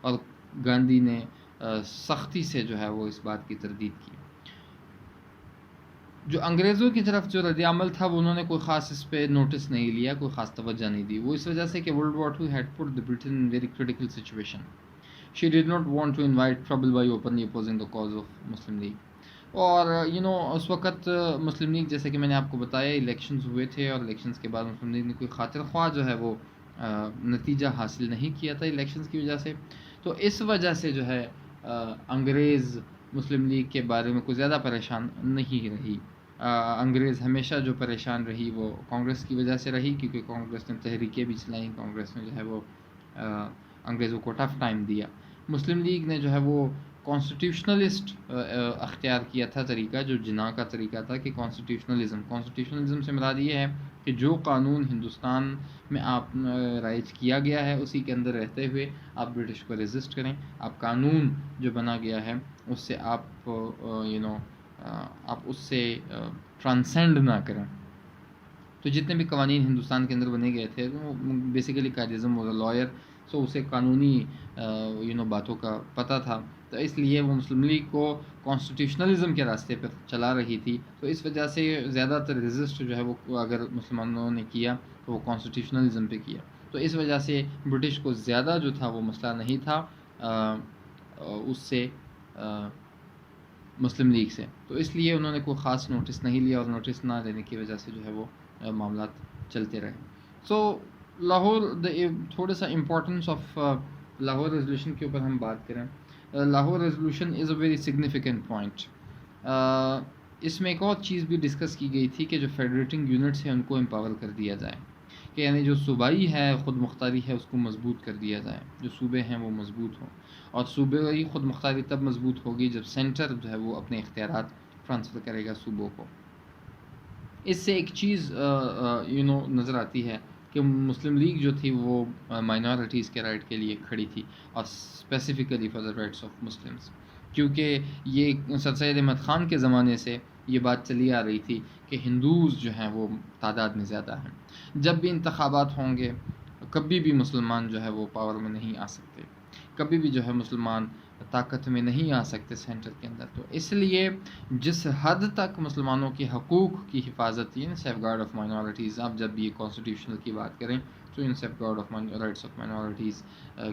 اور گاندھی نے سختی سے جو ہے وہ اس بات کی تردید کی. جو انگریزوں کی طرف جو رد عمل تھا وہ انہوں نے کوئی خاص اس پہ نوٹس نہیں لیا، کوئی خاص توجہ نہیں دی. وہ اس وجہ سے کہ World War II had put the Britain in very critical situation. She did not want to invite trouble by openly opposing the cause of Muslim League. اور اس وقت مسلم لیگ، جیسے کہ میں نے آپ کو بتایا، الیکشنز ہوئے تھے اور الیکشنز کے بعد مسلم لیگ نے کوئی خاطر خواہ جو ہے وہ نتیجہ حاصل نہیں کیا تھا الیکشنز کی وجہ سے. تو اس وجہ سے جو ہے انگریز مسلم لیگ کے بارے میں کوئی زیادہ پریشان نہیں رہی. انگریز ہمیشہ جو پریشان رہی وہ کانگریس کی وجہ سے رہی، کیونکہ کانگریس نے تحریکیں بھی چلائیں، کانگریس نے جو ہے وہ انگریزوں کو ٹف ٹائم دیا. مسلم لیگ نے جو ہے وہ کانسٹیٹیوشنلسٹ اختیار کیا تھا طریقہ، جو جناح کا طریقہ تھا کہ کانسٹیٹیوشنلزم سے مراد یہ ہے کہ جو قانون ہندوستان میں آپ رائج کیا گیا ہے اسی کے اندر رہتے ہوئے آپ برٹش کو ریزسٹ کریں، آپ قانون جو بنا گیا ہے اس سے آپ آپ اس سے ٹرانسینڈ نہ کریں. تو جتنے بھی قوانین ہندوستان کے اندر بنے گئے تھے وہ basically Quaid Azam was a lawyer, سو اسے قانونی باتوں کا پتہ تھا، تو اس لیے وہ مسلم لیگ کو کانسٹیٹیوشنلزم کے راستے پر چلا رہی تھی. تو اس وجہ سے زیادہ تر ریزسٹ جو ہے وہ اگر مسلمانوں نے کیا تو وہ کانسٹیٹیوشنلزم پہ کیا. تو اس وجہ سے برٹش کو زیادہ جو تھا وہ مسئلہ نہیں تھا اس سے مسلم لیگ سے، تو اس لیے انہوں نے کوئی خاص نوٹس نہیں لیا، اور نوٹس نہ لینے کی وجہ سے جو ہے وہ معاملات چلتے رہے. سو لاہور تھوڑا سا امپورٹنس آف لاہور ریزولوشن کے اوپر ہم بات کریں. Lahore resolution is a very significant point. اس میں ایک اور چیز بھی ڈسکس کی گئی تھی کہ جو فیڈریٹنگ یونٹس ہیں ان کو امپاور کر دیا جائے، کہ یعنی جو صوبائی ہے خود مختاری ہے اس کو مضبوط کر دیا جائے، جو صوبے ہیں وہ مضبوط ہوں. اور صوبائی خود مختاری تب مضبوط ہوگی جب سینٹر جو ہے وہ اپنے اختیارات ٹرانسفر کرے گا صوبوں کو. اس سے ایک چیز نظر آتی ہے کہ مسلم لیگ جو تھی وہ مائنارٹیز کے رائٹ کے لیے کھڑی تھی، اور specifically for the rights of Muslims, کیونکہ یہ سر سید احمد خان کے زمانے سے یہ بات چلی آ رہی تھی کہ ہندوز جو ہیں وہ تعداد میں زیادہ ہیں. جب بھی انتخابات ہوں گے کبھی بھی مسلمان جو ہے وہ پاور میں نہیں آ سکتے، کبھی بھی جو ہے مسلمان طاقت میں نہیں آ سکتے سینٹر کے اندر. تو اس لیے جس حد تک مسلمانوں کے حقوق کی حفاظت، سیف گارڈ آف مائنارٹیز، آپ جب بھی یہ کانسٹیٹیوشنل کی بات کریں تو ان safeguard of rights of minorities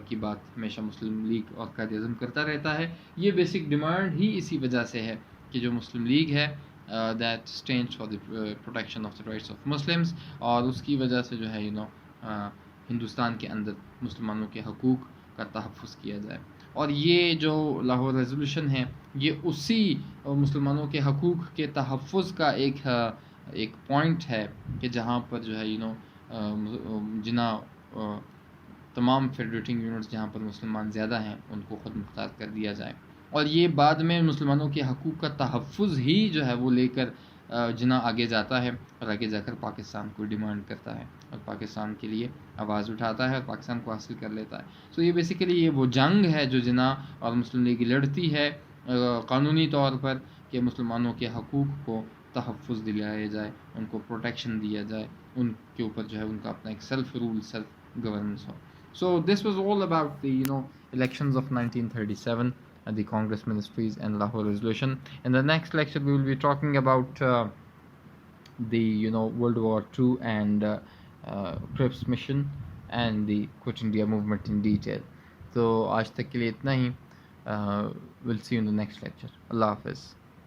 کی بات ہمیشہ مسلم لیگ اور قائد اعظم کرتا رہتا ہے. یہ بیسک ڈیمانڈ ہی اسی وجہ سے ہے کہ جو مسلم لیگ ہے that stands for the protection of the rights of Muslims, اور اس کی وجہ سے جو ہے ہندوستان کے اندر مسلمانوں کے حقوق کا تحفظ کیا جائے. اور یہ جو لاہور ریزولوشن ہے یہ اسی مسلمانوں کے حقوق کے تحفظ کا ایک پوائنٹ ہے کہ جہاں پر جو ہے تمام فیڈریٹنگ یونٹس جہاں پر مسلمان زیادہ ہیں ان کو خود مختار کر دیا جائے. اور یہ بعد میں مسلمانوں کے حقوق کا تحفظ ہی جو ہے وہ لے کر جناح آگے جاتا ہے، اور آگے جا کر پاکستان کو ڈیمانڈ کرتا ہے اور پاکستان کے لیے آواز اٹھاتا ہے اور پاکستان کو حاصل کر لیتا ہے. سو یہ بیسیکلی یہ وہ جنگ ہے جو جناح اور مسلم لیگ لڑتی ہے قانونی طور پر کہ مسلمانوں کے حقوق کو تحفظ دلایا جائے، ان کو پروٹیکشن دیا جائے، ان کے اوپر جو ہے ان کا اپنا ایک سیلف رول، سیلف گورننس ہو. So this was all about the elections of 1937 and the Congress ministries and Lahore resolution. In the next lecture we will be talking about the World War II and Cripps mission and the Quit India movement in detail. So آج تک کے لیے اتنا ہی. We'll see you in the next lecture. Allah Hafiz.